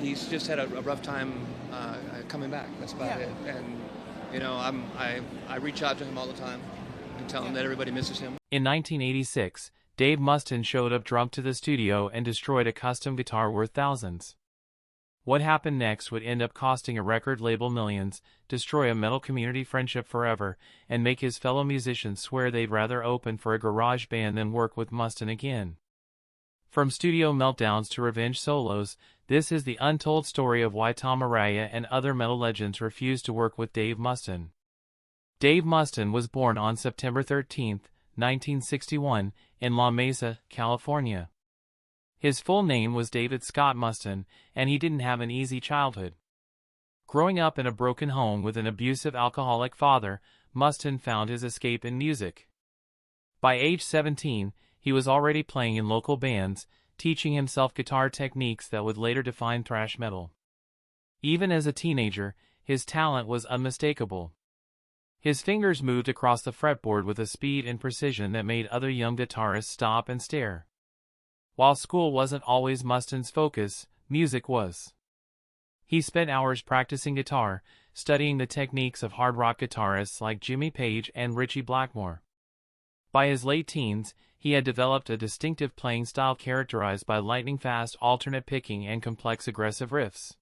he's just had a rough time coming back. That's about Yeah. it. And I reach out to him all the time and tell him that everybody misses him. In 1986, Dave Mustaine showed up drunk to the studio and destroyed a custom guitar worth thousands. What happened next would end up costing a record label millions, destroy a metal community friendship forever, and make his fellow musicians swear they'd rather open for a garage band than work with Mustaine again. From studio meltdowns to revenge solos, this is the untold story of why Tom Araya and other metal legends refused to work with Dave Mustaine. Dave Mustaine was born on September 13, 1961, in La Mesa, California. His full name was David Scott Mustaine, and he didn't have an easy childhood. Growing up in a broken home with an abusive alcoholic father, Mustaine found his escape in music. By age 17, he was already playing in local bands, teaching himself guitar techniques that would later define thrash metal. Even as a teenager, his talent was unmistakable. His fingers moved across the fretboard with a speed and precision that made other young guitarists stop and stare. While school wasn't always Mustaine's focus, music was. He spent hours practicing guitar, studying the techniques of hard rock guitarists like Jimmy Page and Ritchie Blackmore. By his late teens, he had developed a distinctive playing style characterized by lightning-fast alternate picking and complex aggressive riffs.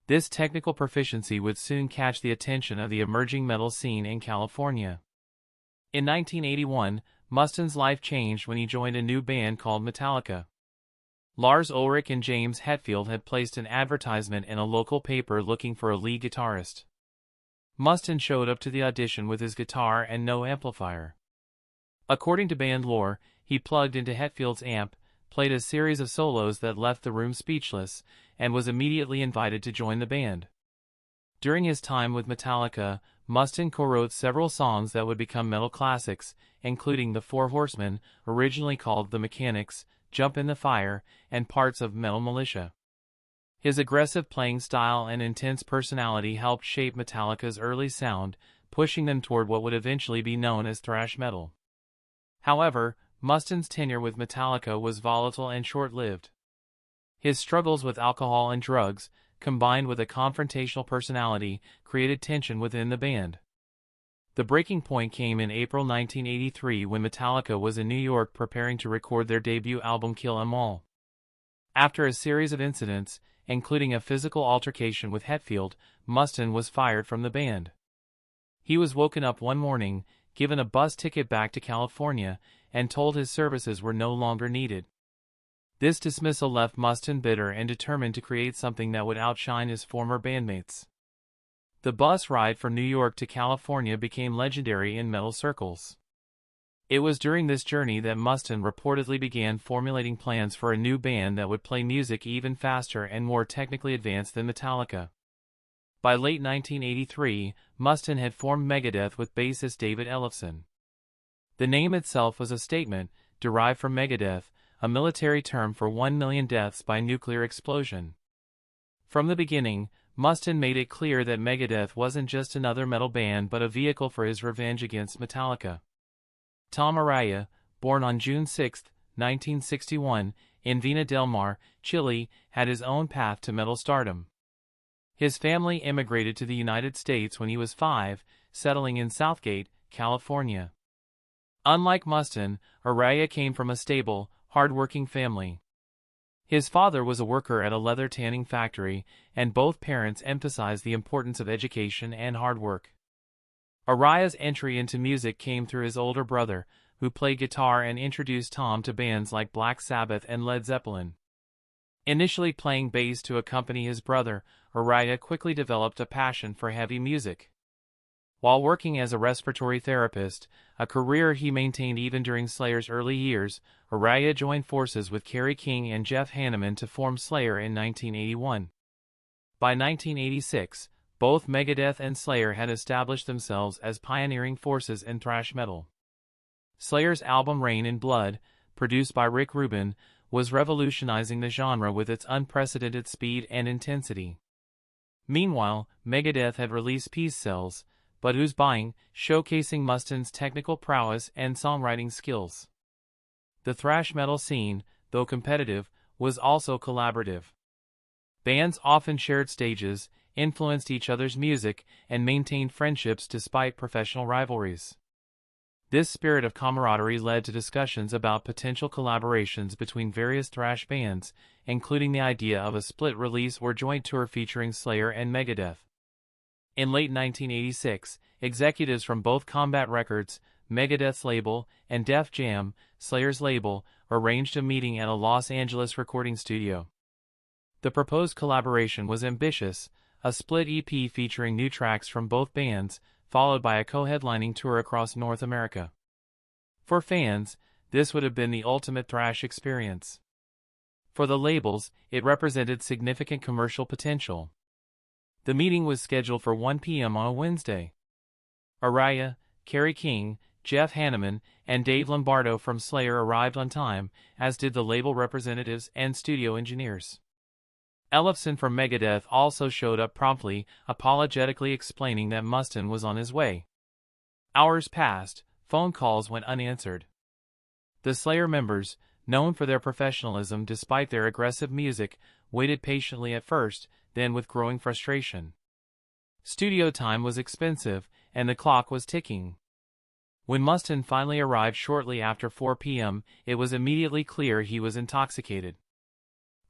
This technical proficiency would soon catch the attention of the emerging metal scene in California. In 1981, Mustaine's life changed when he joined a new band called Metallica. Lars Ulrich and James Hetfield had placed an advertisement in a local paper looking for a lead guitarist. Mustaine showed up to the audition with his guitar and no amplifier. According to band lore, he plugged into Hetfield's amp, played a series of solos that left the room speechless, and was immediately invited to join the band. During his time with Metallica, Mustaine co-wrote several songs that would become metal classics, including The Four Horsemen, originally called The Mechanics, Jump in the Fire, and parts of Metal Militia. His aggressive playing style and intense personality helped shape Metallica's early sound, pushing them toward what would eventually be known as thrash metal. However, Mustaine's tenure with Metallica was volatile and short-lived. His struggles with alcohol and drugs, combined with a confrontational personality, created tension within the band. The breaking point came in April 1983 when Metallica was in New York preparing to record their debut album Kill 'Em All. After a series of incidents, including a physical altercation with Hetfield, Mustaine was fired from the band. He was woken up one morning, given a bus ticket back to California, and told his services were no longer needed. This dismissal left Mustaine bitter and determined to create something that would outshine his former bandmates. The bus ride from New York to California became legendary in metal circles. It was during this journey that Mustaine reportedly began formulating plans for a new band that would play music even faster and more technically advanced than Metallica. By late 1983, Mustaine had formed Megadeth with bassist David Ellefson. The name itself was a statement, derived from Megadeth, a military term for 1 million deaths by nuclear explosion. From the beginning, Mustaine made it clear that Megadeth wasn't just another metal band but a vehicle for his revenge against Metallica. Tom Araya, born on June 6, 1961, in Vina del Mar, Chile, had his own path to metal stardom. His family immigrated to the United States when he was 5, settling in Southgate, California. Unlike Mustaine, Araya came from a stable, hard-working family. His father was a worker at a leather tanning factory, and both parents emphasized the importance of education and hard work. Araya's entry into music came through his older brother, who played guitar and introduced Tom to bands like Black Sabbath and Led Zeppelin. Initially playing bass to accompany his brother, Araya quickly developed a passion for heavy music. While working as a respiratory therapist, a career he maintained even during Slayer's early years, Araya joined forces with Kerry King and Jeff Hanneman to form Slayer in 1981. By 1986, both Megadeth and Slayer had established themselves as pioneering forces in thrash metal. Slayer's album Rain in Blood, produced by Rick Rubin, was revolutionizing the genre with its unprecedented speed and intensity. Meanwhile, Megadeth had released Peace Cells, but Who's Buying, showcasing Mustaine's technical prowess and songwriting skills. The thrash metal scene, though competitive, was also collaborative. Bands often shared stages, influenced each other's music, and maintained friendships despite professional rivalries. This spirit of camaraderie led to discussions about potential collaborations between various thrash bands, including the idea of a split release or joint tour featuring Slayer and Megadeth. In late 1986, executives from both Combat Records, Megadeth's label, and Def Jam, Slayer's label, arranged a meeting at a Los Angeles recording studio. The proposed collaboration was ambitious, a split EP featuring new tracks from both bands, followed by a co-headlining tour across North America. For fans, this would have been the ultimate thrash experience. For the labels, it represented significant commercial potential. The meeting was scheduled for 1 p.m. on a Wednesday. Araya, Kerry King, Jeff Hanneman, and Dave Lombardo from Slayer arrived on time, as did the label representatives and studio engineers. Ellefson from Megadeth also showed up promptly, apologetically explaining that Mustaine was on his way. Hours passed, phone calls went unanswered. The Slayer members, known for their professionalism despite their aggressive music, waited patiently at first, then with growing frustration. Studio time was expensive, and the clock was ticking. When Mustaine finally arrived shortly after 4 p.m., it was immediately clear he was intoxicated.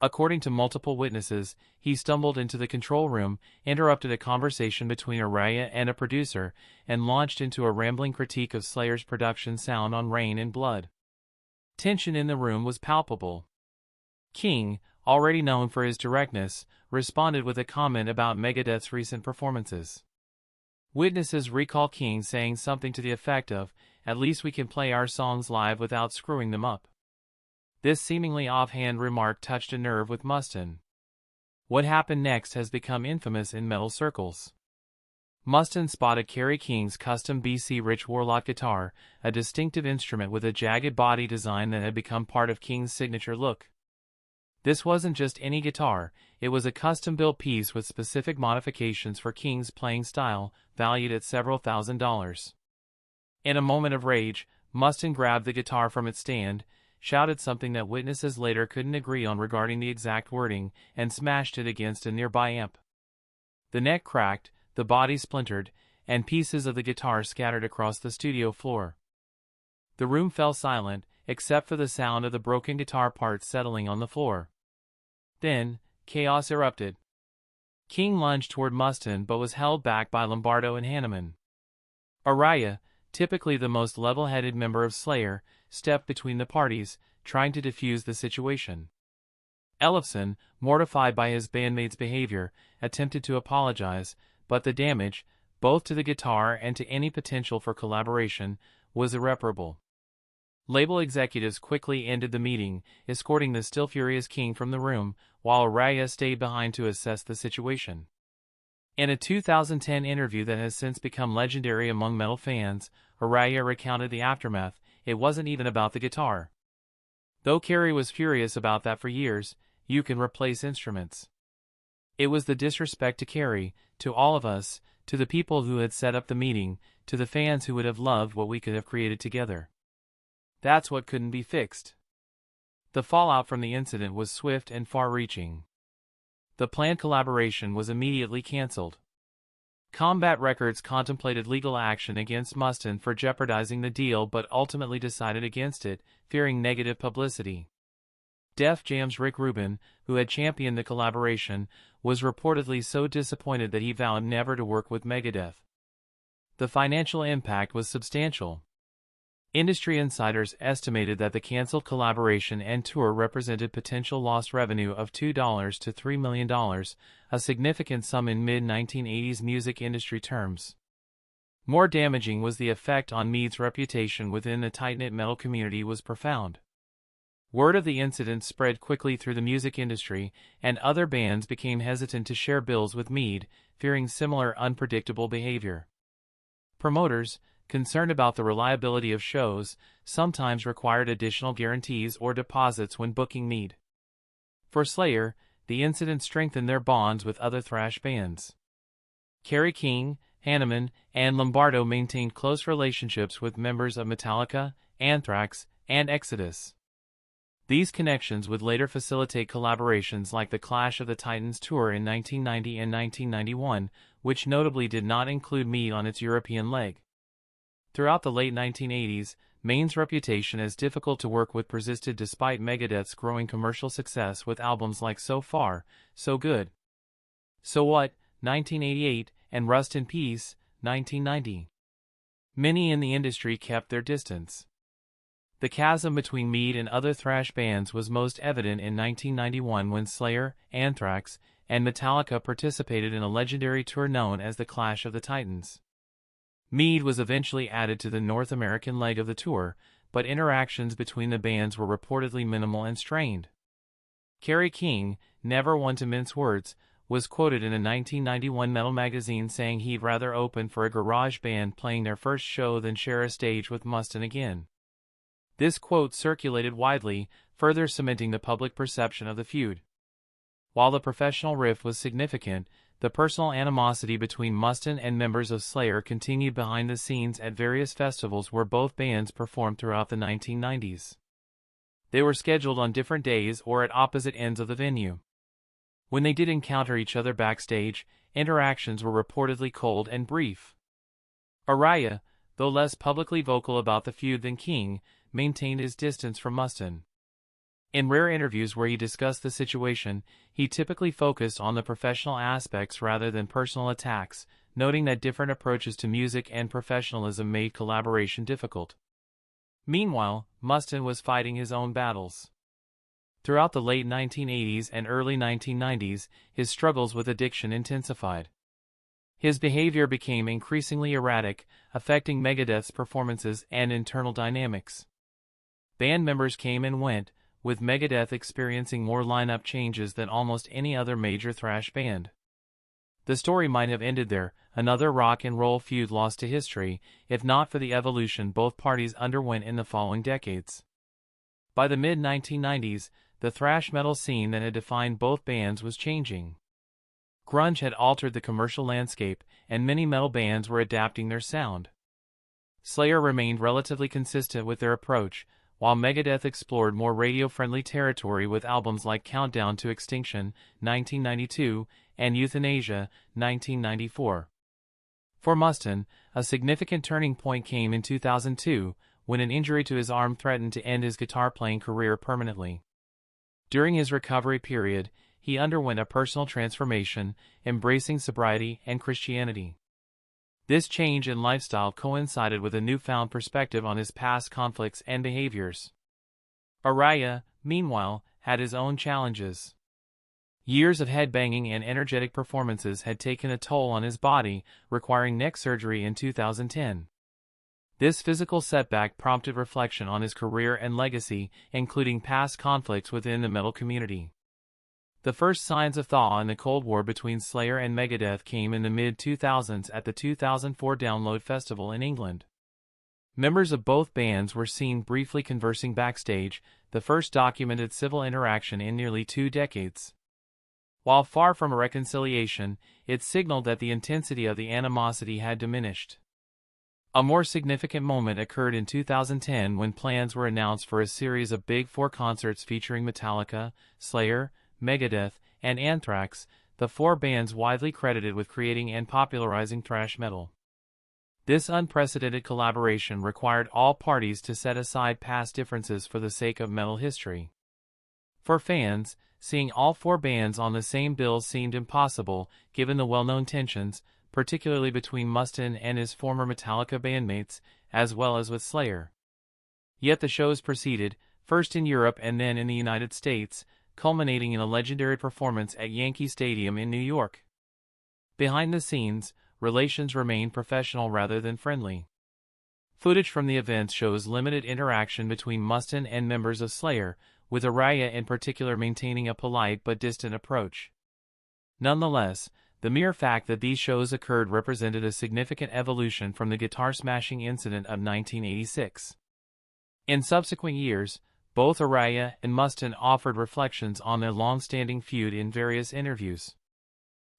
According to multiple witnesses, he stumbled into the control room, interrupted a conversation between Araya and a producer, and launched into a rambling critique of Slayer's production sound on Rain and Blood. Tension in the room was palpable. King, already known for his directness, responded with a comment about Megadeth's recent performances. Witnesses recall King saying something to the effect of, "At least we can play our songs live without screwing them up." This seemingly offhand remark touched a nerve with Mustaine. What happened next has become infamous in metal circles. Mustaine spotted Kerry King's custom BC Rich Warlock guitar, a distinctive instrument with a jagged body design that had become part of King's signature look. This wasn't just any guitar, it was a custom-built piece with specific modifications for King's playing style, valued at several $1,000s. In a moment of rage, Mustaine grabbed the guitar from its stand, shouted something that witnesses later couldn't agree on regarding the exact wording, and smashed it against a nearby amp. The neck cracked, the body splintered, and pieces of the guitar scattered across the studio floor. The room fell silent, except for the sound of the broken guitar parts settling on the floor. Then, chaos erupted. King lunged toward Mustaine but was held back by Lombardo and Hanneman. Araya, typically the most level-headed member of Slayer, stepped between the parties, trying to defuse the situation. Ellefson, mortified by his bandmate's behavior, attempted to apologize, but the damage, both to the guitar and to any potential for collaboration, was irreparable. Label executives quickly ended the meeting, escorting the still furious King from the room, while Araya stayed behind to assess the situation. In a 2010 interview that has since become legendary among metal fans, Araya recounted the aftermath. It wasn't even about the guitar. Though Kerry was furious about that for years, you can replace instruments. It was the disrespect to Kerry, to all of us, to the people who had set up the meeting, to the fans who would have loved what we could have created together. That's what couldn't be fixed. The fallout from the incident was swift and far-reaching. The planned collaboration was immediately canceled. Combat Records contemplated legal action against Mustaine for jeopardizing the deal but ultimately decided against it, fearing negative publicity. Def Jam's Rick Rubin, who had championed the collaboration, was reportedly so disappointed that he vowed never to work with Megadeth. The financial impact was substantial. Industry insiders estimated that the canceled collaboration and tour represented potential lost revenue of $2 to $3 million, a significant sum in mid-1980s music industry terms. More damaging was the effect on Meade's reputation within the tight-knit metal community was profound. Word of the incident spread quickly through the music industry, and other bands became hesitant to share bills with Meade, fearing similar unpredictable behavior. Promoters, concerned about the reliability of shows, sometimes required additional guarantees or deposits when booking Meade. For Slayer, the incident strengthened their bonds with other thrash bands. Kerry King, Hanneman, and Lombardo maintained close relationships with members of Metallica, Anthrax, and Exodus. These connections would later facilitate collaborations like the Clash of the Titans tour in 1990 and 1991, which notably did not include Mead on its European leg. Throughout the late 1980s, Maine's reputation as difficult to work with persisted despite Megadeth's growing commercial success with albums like So Far, So Good, So What, 1988, and Rust in Peace, 1990. Many in the industry kept their distance. The chasm between Mead and other thrash bands was most evident in 1991 when Slayer, Anthrax, and Metallica participated in a legendary tour known as the Clash of the Titans. Mead was eventually added to the North American leg of the tour, but interactions between the bands were reportedly minimal and strained. Kerry King, never one to mince words, was quoted in a 1991 Metal magazine saying he'd rather open for a garage band playing their first show than share a stage with Mustaine again. This quote circulated widely, further cementing the public perception of the feud. While the professional rift was significant, the personal animosity between Mustaine and members of Slayer continued behind the scenes at various festivals where both bands performed throughout the 1990s. They were scheduled on different days or at opposite ends of the venue. When they did encounter each other backstage, interactions were reportedly cold and brief. Araya, though less publicly vocal about the feud than King, maintained his distance from Mustaine. In rare interviews where he discussed the situation, he typically focused on the professional aspects rather than personal attacks, noting that different approaches to music and professionalism made collaboration difficult. Meanwhile, Mustaine was fighting his own battles. Throughout the late 1980s and early 1990s, his struggles with addiction intensified. His behavior became increasingly erratic, affecting Megadeth's performances and internal dynamics. Band members came and went, with Megadeth experiencing more lineup changes than almost any other major thrash band. The story might have ended there, another rock and roll feud lost to history, if not for the evolution both parties underwent in the following decades. By the mid-1990s, the thrash metal scene that had defined both bands was changing. Grunge had altered the commercial landscape, and many metal bands were adapting their sound. Slayer remained relatively consistent with their approach, while Megadeth explored more radio-friendly territory with albums like Countdown to Extinction, 1992, and Euthanasia, 1994. For Mustaine, a significant turning point came in 2002, when an injury to his arm threatened to end his guitar-playing career permanently. During his recovery period, he underwent a personal transformation, embracing sobriety and Christianity. This change in lifestyle coincided with a newfound perspective on his past conflicts and behaviors. Araya, meanwhile, had his own challenges. Years of headbanging and energetic performances had taken a toll on his body, requiring neck surgery in 2010. This physical setback prompted reflection on his career and legacy, including past conflicts within the metal community. The first signs of thaw in the Cold War between Slayer and Megadeth came in the mid-2000s at the 2004 Download Festival in England. Members of both bands were seen briefly conversing backstage, the first documented civil interaction in nearly 2 decades. While far from a reconciliation, it signaled that the intensity of the animosity had diminished. A more significant moment occurred in 2010 when plans were announced for a series of Big Four concerts featuring Metallica, Slayer, Megadeth, and Anthrax, the 4 bands widely credited with creating and popularizing thrash metal. This unprecedented collaboration required all parties to set aside past differences for the sake of metal history. For fans, seeing all 4 bands on the same bill seemed impossible, given the well-known tensions, particularly between Mustaine and his former Metallica bandmates, as well as with Slayer. Yet the shows proceeded, first in Europe and then in the United States, culminating in a legendary performance at Yankee Stadium in New York. Behind the scenes, relations remained professional rather than friendly. Footage from the events shows limited interaction between Mustaine and members of Slayer, with Araya in particular maintaining a polite but distant approach. Nonetheless, the mere fact that these shows occurred represented a significant evolution from the guitar-smashing incident of 1986. In subsequent years, both Araya and Mustaine offered reflections on their long-standing feud in various interviews.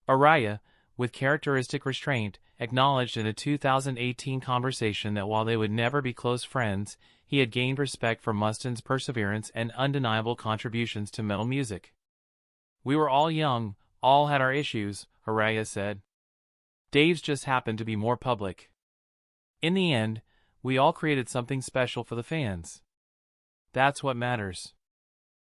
Araya, with characteristic restraint, acknowledged in a 2018 conversation that while they would never be close friends, he had gained respect for Mustaine's perseverance and undeniable contributions to metal music. "We were all young, all had our issues," Araya said. "Dave's just happened to be more public. In the end, we all created something special for the fans. That's what matters."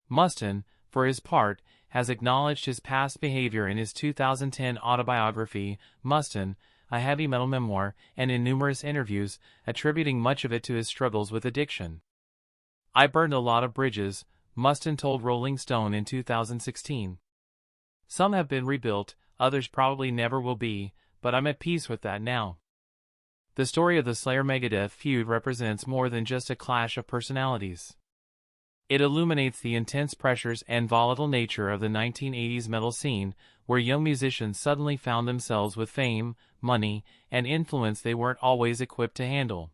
Mustaine, for his part, has acknowledged his past behavior in his 2010 autobiography, Mustaine, a heavy metal memoir, and in numerous interviews, attributing much of it to his struggles with addiction. "I burned a lot of bridges," Mustaine told Rolling Stone in 2016. "Some have been rebuilt, others probably never will be, but I'm at peace with that now." The story of the Slayer-Megadeth feud represents more than just a clash of personalities. It illuminates the intense pressures and volatile nature of the 1980s metal scene, where young musicians suddenly found themselves with fame, money, and influence they weren't always equipped to handle.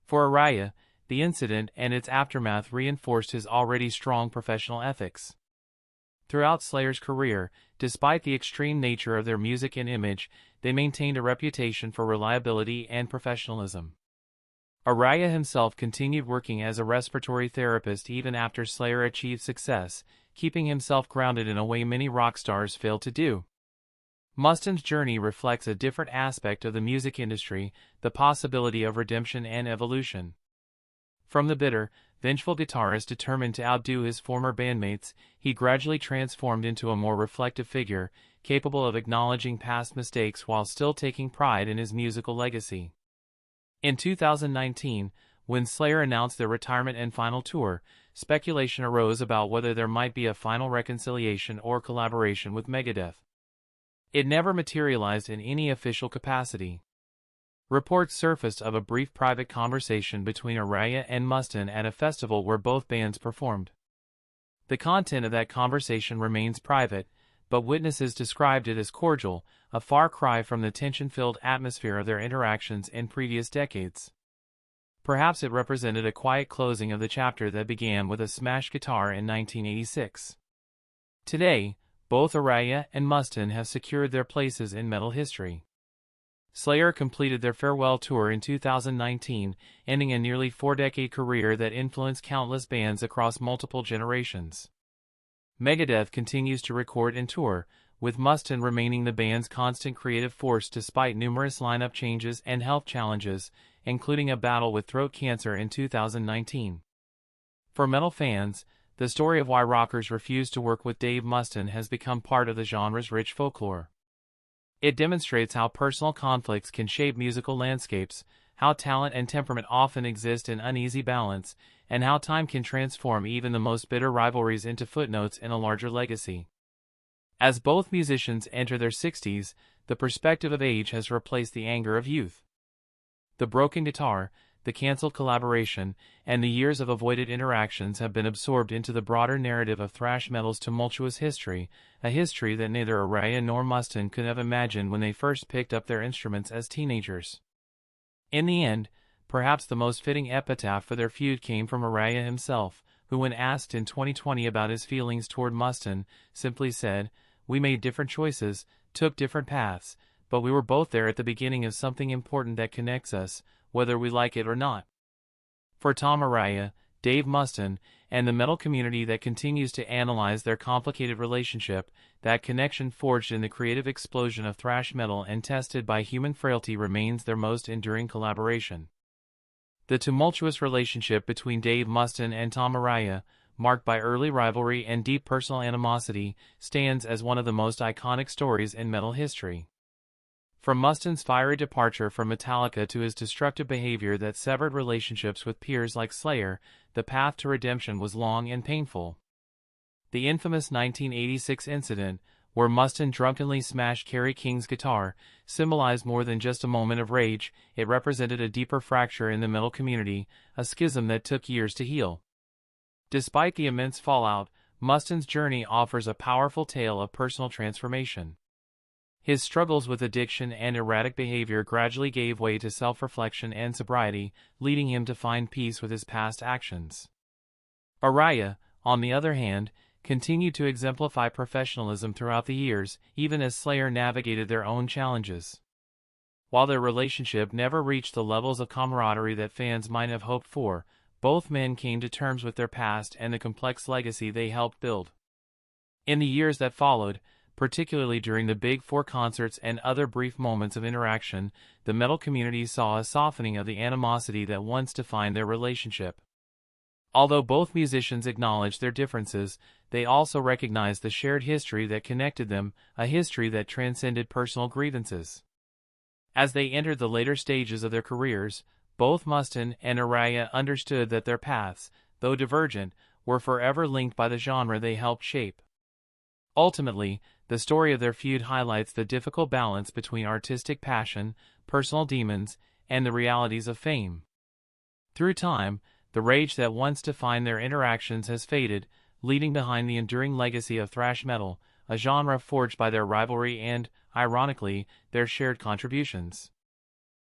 For Araya, the incident and its aftermath reinforced his already strong professional ethics. Throughout Slayer's career, despite the extreme nature of their music and image, they maintained a reputation for reliability and professionalism. Araya himself continued working as a respiratory therapist even after Slayer achieved success, keeping himself grounded in a way many rock stars fail to do. Mustaine's journey reflects a different aspect of the music industry, the possibility of redemption and evolution. From the bitter, vengeful guitarist determined to outdo his former bandmates, he gradually transformed into a more reflective figure, capable of acknowledging past mistakes while still taking pride in his musical legacy. In 2019, when Slayer announced their retirement and final tour, speculation arose about whether there might be a final reconciliation or collaboration with Megadeth. It never materialized in any official capacity. Reports surfaced of a brief private conversation between Araya and Mustaine at a festival where both bands performed. The content of that conversation remains private, but witnesses described it as cordial, a far cry from the tension-filled atmosphere of their interactions in previous decades. Perhaps it represented a quiet closing of the chapter that began with a smashed guitar in 1986. Today, both Araya and Mustaine have secured their places in metal history. Slayer completed their farewell tour in 2019, ending a nearly four-decade career that influenced countless bands across multiple generations. Megadeth continues to record and tour, with Mustaine remaining the band's constant creative force despite numerous lineup changes and health challenges, including a battle with throat cancer in 2019. For metal fans, the story of why rockers refused to work with Dave Mustaine has become part of the genre's rich folklore. It demonstrates how personal conflicts can shape musical landscapes, how talent and temperament often exist in uneasy balance, and how time can transform even the most bitter rivalries into footnotes in a larger legacy. As both musicians enter their 60s, the perspective of age has replaced the anger of youth. The broken guitar, the canceled collaboration, and the years of avoided interactions have been absorbed into the broader narrative of thrash metal's tumultuous history, a history that neither Araya nor Mustaine could have imagined when they first picked up their instruments as teenagers. In the end, perhaps the most fitting epitaph for their feud came from Araya himself, who, when asked in 2020 about his feelings toward Mustaine, simply said, "We made different choices, took different paths, but we were both there at the beginning of something important that connects us, whether we like it or not." For Tom Araya, Dave Mustaine, and the metal community that continues to analyze their complicated relationship, that connection forged in the creative explosion of thrash metal and tested by human frailty remains their most enduring collaboration. The tumultuous relationship between Dave Mustaine and Tom Araya, marked by early rivalry and deep personal animosity, stands as one of the most iconic stories in metal history. From Mustaine's fiery departure from Metallica to his destructive behavior that severed relationships with peers like Slayer, the path to redemption was long and painful. The infamous 1986 incident, where Mustaine drunkenly smashed Kerry King's guitar, symbolized more than just a moment of rage. It represented a deeper fracture in the metal community, a schism that took years to heal. Despite the immense fallout, Mustaine's journey offers a powerful tale of personal transformation. His struggles with addiction and erratic behavior gradually gave way to self-reflection and sobriety, leading him to find peace with his past actions. Araya, on the other hand, continued to exemplify professionalism throughout the years, even as Slayer navigated their own challenges. While their relationship never reached the levels of camaraderie that fans might have hoped for, both men came to terms with their past and the complex legacy they helped build. In the years that followed, particularly during the Big Four concerts and other brief moments of interaction, the metal community saw a softening of the animosity that once defined their relationship. Although both musicians acknowledged their differences, they also recognized the shared history that connected them, a history that transcended personal grievances. As they entered the later stages of their careers, both Mustaine and Araya understood that their paths, though divergent, were forever linked by the genre they helped shape. Ultimately, the story of their feud highlights the difficult balance between artistic passion, personal demons, and the realities of fame. Through time, the rage that once defined their interactions has faded, leaving behind the enduring legacy of thrash metal, a genre forged by their rivalry and, ironically, their shared contributions.